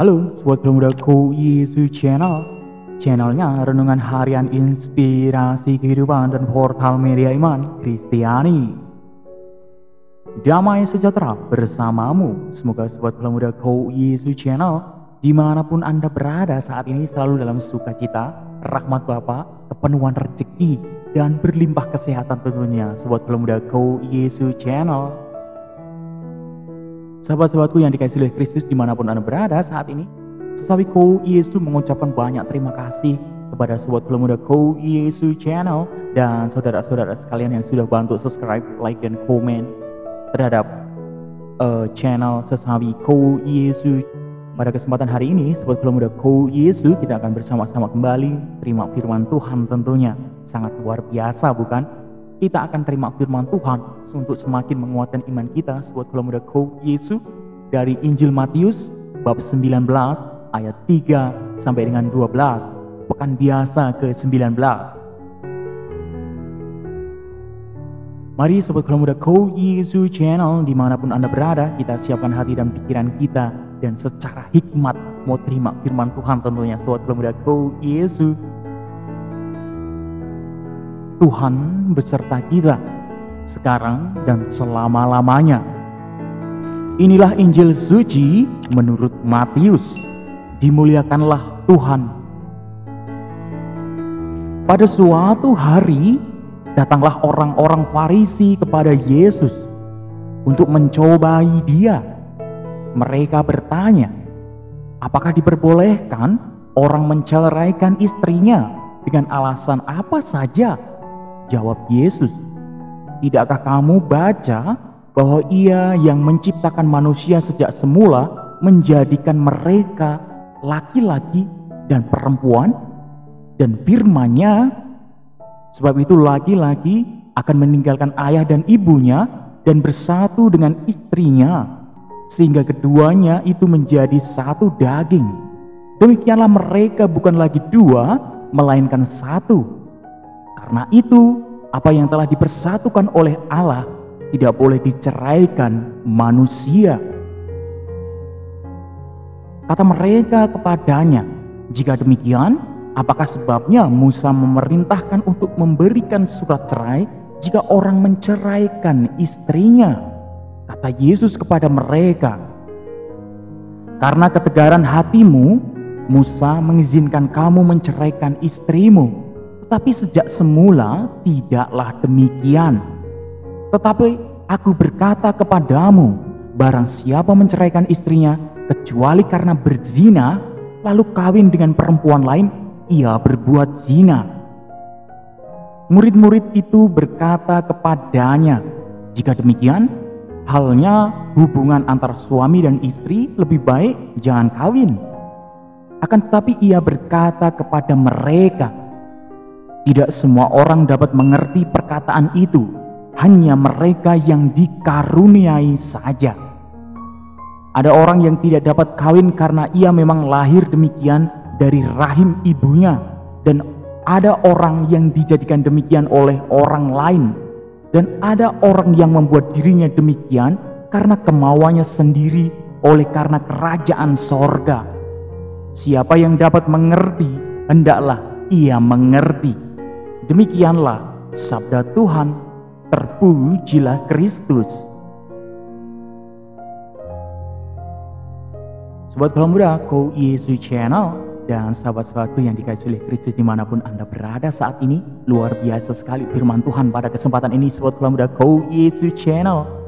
Halo, Sobat Mudaku Yesus Channel. Channelnya renungan harian inspirasi kehidupan dan portal media iman Kristiani. Damai sejahtera bersamamu. Semoga Sobat Mudaku Yesus Channel dimanapun Anda berada saat ini selalu dalam sukacita, rahmat Bapa, kepenuhan rezeki, dan berlimpah kesehatan tentunya. Sobat Mudaku Yesus Channel. Sahabat-sahabatku yang dikasihi oleh Kristus dimanapun Anda berada saat ini, sesawi Ko Yesus mengucapkan banyak terima kasih kepada Sobat Muda Ko Yesus Channel dan saudara-saudara sekalian yang sudah bantu subscribe, like, dan komen terhadap channel sesawi Ko Yesus. Pada kesempatan hari ini, Sobat Muda Ko Yesus, kita akan bersama-sama kembali terima firman Tuhan tentunya. Sangat luar biasa bukan? Kita akan terima firman Tuhan untuk semakin menguatkan iman kita Sobat Muda Ko Yesus dari Injil Matius bab 19 ayat 3 sampai dengan 12, pekan biasa ke-19. Mari Sobat Muda Ko Yesus Channel dimanapun Anda berada, kita siapkan hati dan pikiran kita dan secara hikmat mau terima firman Tuhan tentunya Sobat Muda Ko Yesus. Tuhan beserta kita sekarang dan selama-lamanya. Inilah Injil suci menurut Matius. Dimuliakanlah Tuhan. Pada suatu hari datanglah orang-orang Farisi kepada Yesus untuk mencobai Dia. Mereka bertanya, apakah diperbolehkan orang menceraikan istrinya dengan alasan apa saja? Jawab Yesus, tidakkah kamu baca bahwa Ia yang menciptakan manusia sejak semula menjadikan mereka laki-laki dan perempuan? Dan firman-Nya, sebab itu laki-laki akan meninggalkan ayah dan ibunya dan bersatu dengan istrinya, sehingga keduanya itu menjadi satu daging. Demikianlah mereka bukan lagi dua, melainkan satu. Karena itu, apa yang telah dipersatukan oleh Allah tidak boleh diceraikan manusia. Kata mereka kepadanya, jika demikian, apakah sebabnya Musa memerintahkan untuk memberikan surat cerai jika orang menceraikan istrinya? Kata Yesus kepada mereka, karena ketegaran hatimu, Musa mengizinkan kamu menceraikan istrimu. Tetapi sejak semula tidaklah demikian. Tetapi aku berkata kepadamu, barang siapa menceraikan istrinya kecuali karena berzina, lalu kawin dengan perempuan lain, ia berbuat zina. Murid-murid itu berkata kepadanya, jika demikian, halnya hubungan antara suami dan istri lebih baik jangan kawin. Akan tetapi ia berkata kepada mereka, tidak semua orang dapat mengerti perkataan itu, hanya mereka yang dikaruniai saja. Ada orang yang tidak dapat kawin karena ia memang lahir demikian dari rahim ibunya, dan ada orang yang dijadikan demikian oleh orang lain, dan ada orang yang membuat dirinya demikian karena kemauannya sendiri oleh karena kerajaan sorga. Siapa yang dapat mengerti, hendaklah ia mengerti. Demikianlah sabda Tuhan. Terpujilah Kristus. Sobat Muda Ko Yesus Channel dan sahabat-sahabatku yang dikasihi oleh Kristus dimanapun Anda berada saat ini, luar biasa sekali firman Tuhan pada kesempatan ini Sobat Muda Ko Yesus Channel.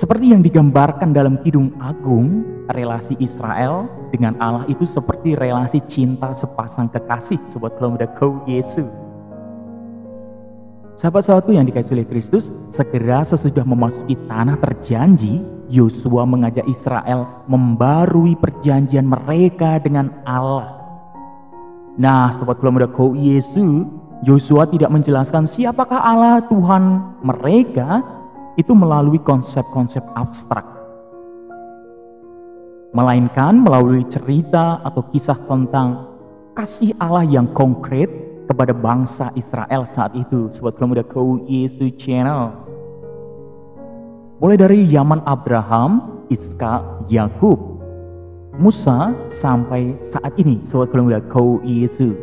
Seperti yang digambarkan dalam Kidung Agung, relasi Israel dengan Allah itu seperti relasi cinta sepasang kekasih Sobat Muda Ko Yesus. Sahabat-sahabatku yang dikasihi oleh Kristus, segera sesudah memasuki tanah terjanji, Yosua mengajak Israel membarui perjanjian mereka dengan Allah. Nah, Sobat Muda Ko Yesus, Yosua tidak menjelaskan siapakah Allah Tuhan mereka itu melalui konsep-konsep abstrak, melainkan melalui cerita atau kisah tentang kasih Allah yang konkret kepada bangsa Israel saat itu. Sobat Muda Ko Yesus Channel. Mulai dari zaman Abraham Ishak, Yakub, Musa sampai saat ini, sahabat muda kau Yesus.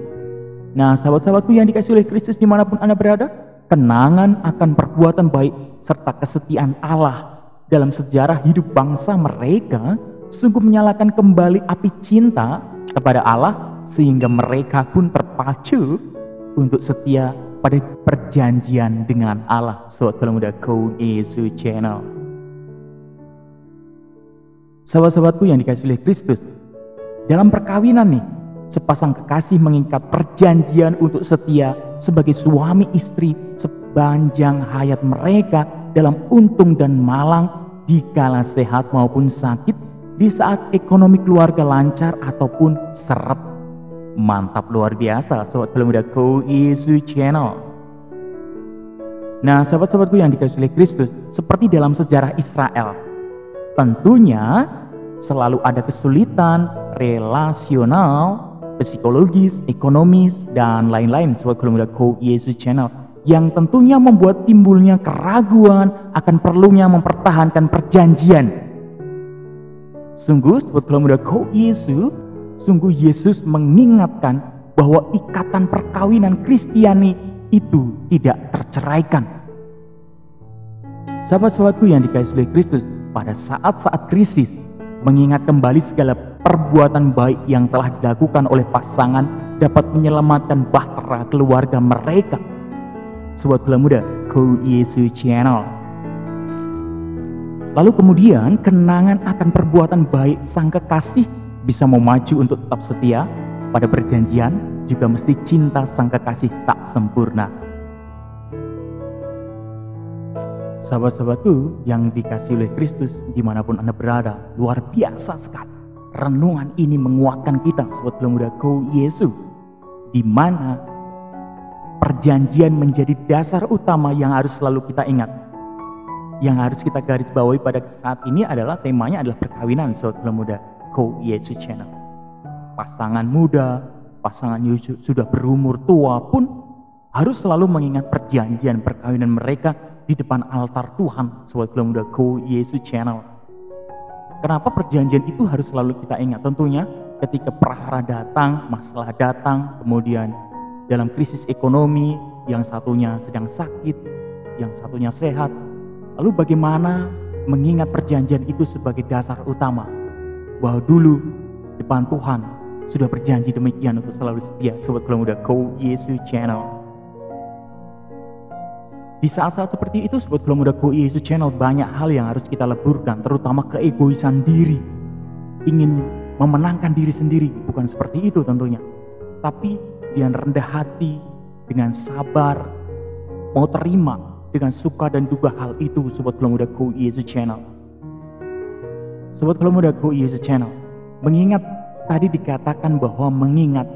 Nah, sahabat-sahabatku yang dikasihi oleh Kristus dimanapun Anda berada, kenangan akan perbuatan baik serta kesetiaan Allah dalam sejarah hidup bangsa mereka sungguh menyalakan kembali api cinta kepada Allah, sehingga mereka pun terpacu untuk setia pada perjanjian dengan Allah. Sahabat muda kau Yesus channel. Sahabat-sahabatku yang dikasihi oleh Kristus, dalam perkawinan nih, sepasang kekasih mengikat perjanjian untuk setia sebagai suami istri sepanjang hayat mereka dalam untung dan malang, dikala sehat maupun sakit, di saat ekonomi keluarga lancar ataupun seret. Mantap, luar biasa, sahabat muda kau Yesus channel. Nah, sahabat-sahabatku yang dikasihi oleh Kristus, seperti dalam sejarah Israel, tentunya selalu ada kesulitan relasional, psikologis, ekonomis, dan lain-lain, sahabat muda kau Yesus channel, yang tentunya membuat timbulnya keraguan akan perlunya mempertahankan perjanjian. Sungguh, sahabat muda kau Yesus, sungguh Yesus mengingatkan bahwa ikatan perkawinan Kristiani itu tidak terceraikan. Sahabat-sahabatku yang dikasihi oleh Kristus, pada saat-saat krisis, mengingat kembali segala perbuatan baik yang telah dilakukan oleh pasangan dapat menyelamatkan bahtera keluarga mereka. Sahabat muda kau Yesus channel. Lalu kemudian kenangan akan perbuatan baik sang kekasih bisa memacu untuk tetap setia pada perjanjian, juga mesti cinta sang kekasih tak sempurna. Sahabat-sahabatku yang dikasihi oleh Kristus dimanapun Anda berada, luar biasa sekali renungan ini menguatkan kita, sahabat muda kau Yesus, di mana perjanjian menjadi dasar utama yang harus selalu kita ingat. Yang harus kita garis bawahi pada saat ini adalah temanya adalah perkawinan, sahabat muda kau Yesus channel. Pasangan muda, pasangan sudah berumur tua pun harus selalu mengingat perjanjian perkawinan mereka di depan altar Tuhan, sahabat muda kau Yesus channel. Kenapa perjanjian itu harus selalu kita ingat? Tentunya ketika prahara datang, masalah datang, kemudian dalam krisis ekonomi, yang satunya sedang sakit, yang satunya sehat. Lalu bagaimana mengingat perjanjian itu sebagai dasar utama, bahwa dulu depan Tuhan sudah berjanji demikian untuk selalu setia, sahabat muda kau Yesus channel. Di saat-saat seperti itu, sahabat muda kau Yesus channel, banyak hal yang harus kita leburkan, terutama keegoisan diri, ingin memenangkan diri sendiri. Bukan seperti itu tentunya, tapi dengan rendah hati, dengan sabar, mau terima dengan suka dan duka hal itu, sahabat muda kau Yesus channel. Sahabat muda kau Yesus channel, mengingat tadi dikatakan bahwa mengingat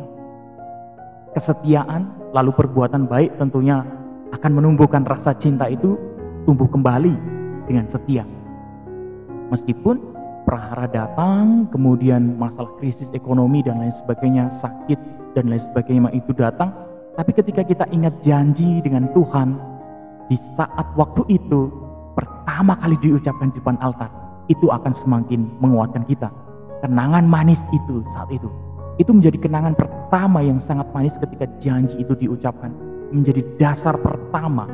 kesetiaan lalu perbuatan baik tentunya akan menumbuhkan rasa cinta itu tumbuh kembali dengan setia. Meskipun prahara datang, kemudian masalah krisis ekonomi dan lain sebagainya, sakit dan lain sebagainya itu datang, tapi ketika kita ingat janji dengan Tuhan di saat waktu itu pertama kali diucapkan di depan altar, itu akan semakin menguatkan kita. Kenangan manis itu saat itu menjadi kenangan pertama yang sangat manis ketika janji itu diucapkan, menjadi dasar pertama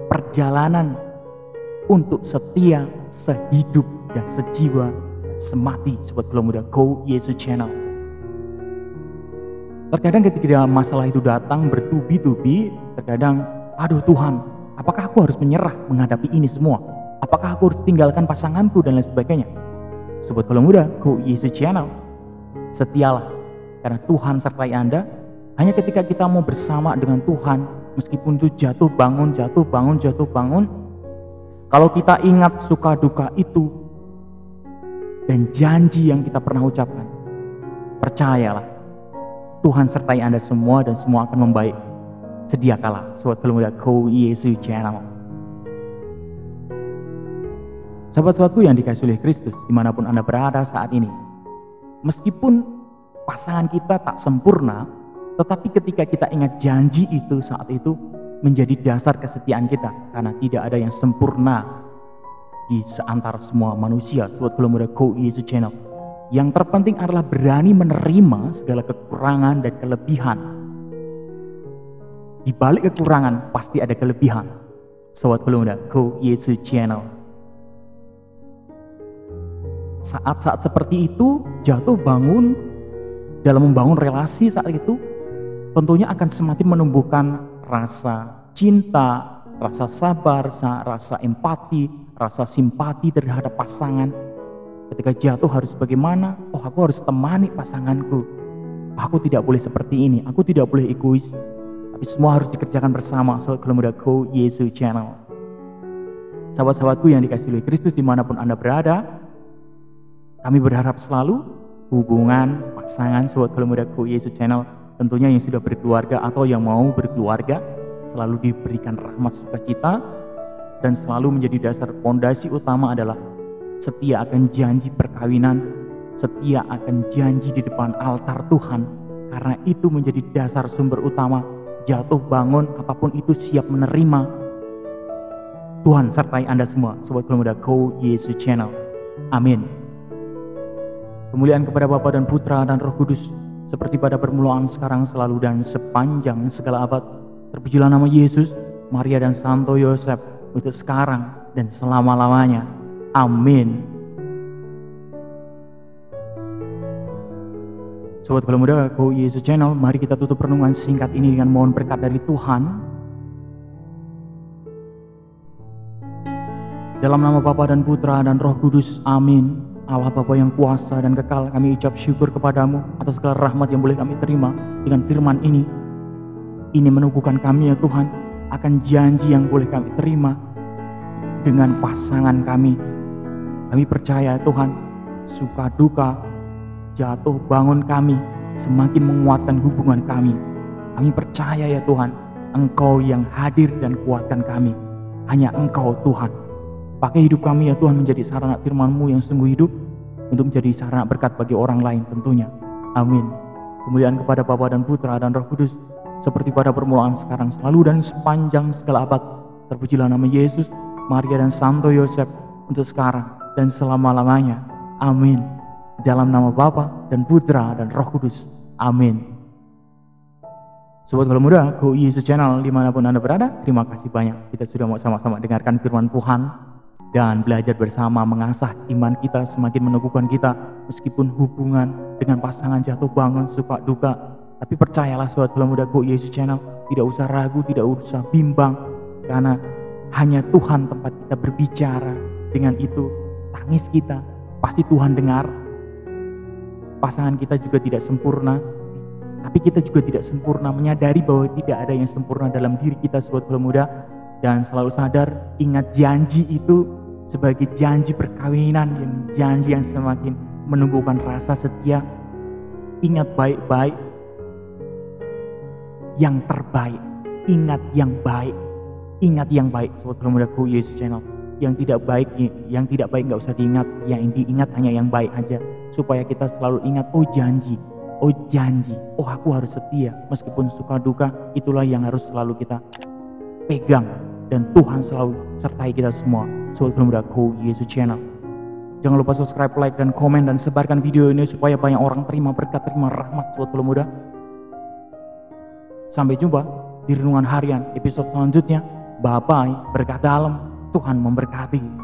perjalanan untuk setia sehidup dan sejiwa semati, sahabat muda kau Yesus channel. Terkadang ketika masalah itu datang bertubi-tubi, terkadang aduh Tuhan, apakah aku harus menyerah menghadapi ini semua? Apakah aku harus tinggalkan pasanganku dan lain sebagainya? Sahabat muda kau Yesus channel, setialah, karena Tuhan sertai Anda. Hanya ketika kita mau bersama dengan Tuhan, meskipun itu jatuh bangun, kalau kita ingat suka duka itu dan janji yang kita pernah ucapkan, percayalah Tuhan sertai Anda semua dan semua akan membaik. Sediakalah, sahabat muda kau Yesus channel. Sahabat-sahabatku yang dikasihi oleh Kristus dimanapun Anda berada saat ini, meskipun pasangan kita tak sempurna, tetapi ketika kita ingat janji itu saat itu menjadi dasar kesetiaan kita, karena tidak ada yang sempurna di seantara semua manusia. Sobat Kula Muda Go Yesus Channel. Yang terpenting adalah berani menerima segala kekurangan dan kelebihan. Di balik kekurangan pasti ada kelebihan. Sobat Kula Muda Go Yesus Channel. Saat-saat seperti itu, jatuh bangun dalam membangun relasi saat itu tentunya akan semakin menumbuhkan rasa cinta, rasa sabar, rasa empati, rasa simpati terhadap pasangan. Ketika jatuh harus bagaimana? Oh, aku harus temani pasanganku. Aku tidak boleh seperti ini, aku tidak boleh egois. Tapi semua harus dikerjakan bersama. Sobat Kula Muda Go Yesus Channel. Sahabat-sahabatku yang dikasihi oleh Kristus dimanapun Anda berada, kami berharap selalu hubungan pasangan Sobat Kula Muda Go Yesus Channel, tentunya yang sudah berkeluarga atau yang mau berkeluarga, selalu diberikan rahmat sukacita dan selalu menjadi dasar fondasi utama adalah setia akan janji perkawinan, setia akan janji di depan altar Tuhan, karena itu menjadi dasar sumber utama. Jatuh bangun apapun itu siap menerima. Tuhan sertai Anda semua Sobat Kula Muda Go Yesus Channel. Amin. Kemuliaan kepada Bapa dan Putra dan Roh Kudus, seperti pada permulaan, sekarang, selalu, dan sepanjang segala abad. Terpujilah nama Yesus, Maria dan Santo Yosef, untuk sekarang dan selama-lamanya. Amin. Sobat Kula Muda Go Yesus Channel, mari kita tutup renungan singkat ini dengan mohon berkat dari Tuhan. Dalam nama Bapa dan Putra dan Roh Kudus, amin. Allah Bapa yang kuasa dan kekal, kami ucap syukur kepadamu atas segala rahmat yang boleh kami terima dengan firman ini. Ini menuguhkan kami ya Tuhan akan janji yang boleh kami terima dengan pasangan kami. Kami percaya Tuhan, suka duka, jatuh bangun kami semakin menguatkan hubungan kami. Kami percaya ya Tuhan, Engkau yang hadir dan kuatkan kami. Hanya Engkau Tuhan. Pakai hidup kami ya Tuhan menjadi sarana firman-Mu yang sungguh hidup, untuk menjadi sarana berkat bagi orang lain tentunya. Amin. Kemuliaan kepada Bapa dan Putra dan Roh Kudus, seperti pada permulaan, sekarang, selalu, dan sepanjang segala abad. Terpujilah nama Yesus, Maria dan Santo Yosef, untuk sekarang dan selama-lamanya. Amin. Dalam nama Bapa dan Putra dan Roh Kudus. Amin. Sobat Kula Muda Go Yesus Channel dimanapun Anda berada, terima kasih banyak. Kita sudah mau sama-sama dengarkan firman Tuhan dan belajar bersama, mengasah iman kita, semakin meneguhkan kita meskipun hubungan dengan pasangan jatuh bangun, suka duka. Tapi percayalah Sobat Kula Muda Go Yesus Channel, tidak usah ragu, tidak usah bimbang, karena hanya Tuhan tempat kita berbicara. Dengan itu tangis kita pasti Tuhan dengar. Pasangan kita juga tidak sempurna, tapi kita juga tidak sempurna, menyadari bahwa tidak ada yang sempurna dalam diri kita Sobat Kula Muda. Dan selalu sadar, ingat janji itu sebagai janji perkawinan, yang janji yang semakin menumbuhkan rasa setia. Ingat baik-baik yang terbaik, ingat yang baik, ingat yang baik Sobat Kula Muda Go Yesus Channel. Yang tidak baik nggak usah diingat, yang diingat hanya yang baik aja, supaya kita selalu ingat, oh janji, oh aku harus setia meskipun suka duka. Itulah yang harus selalu kita pegang, dan Tuhan selalu sertai kita semua Sobat Kula Muda Go Yesus Channel. Jangan lupa subscribe, like, dan komen, dan sebarkan video ini supaya banyak orang terima berkat, terima rahmat Sobat Kula Muda. Sampai jumpa di renungan harian episode selanjutnya. Bye bye, berkat dalam, Tuhan memberkati.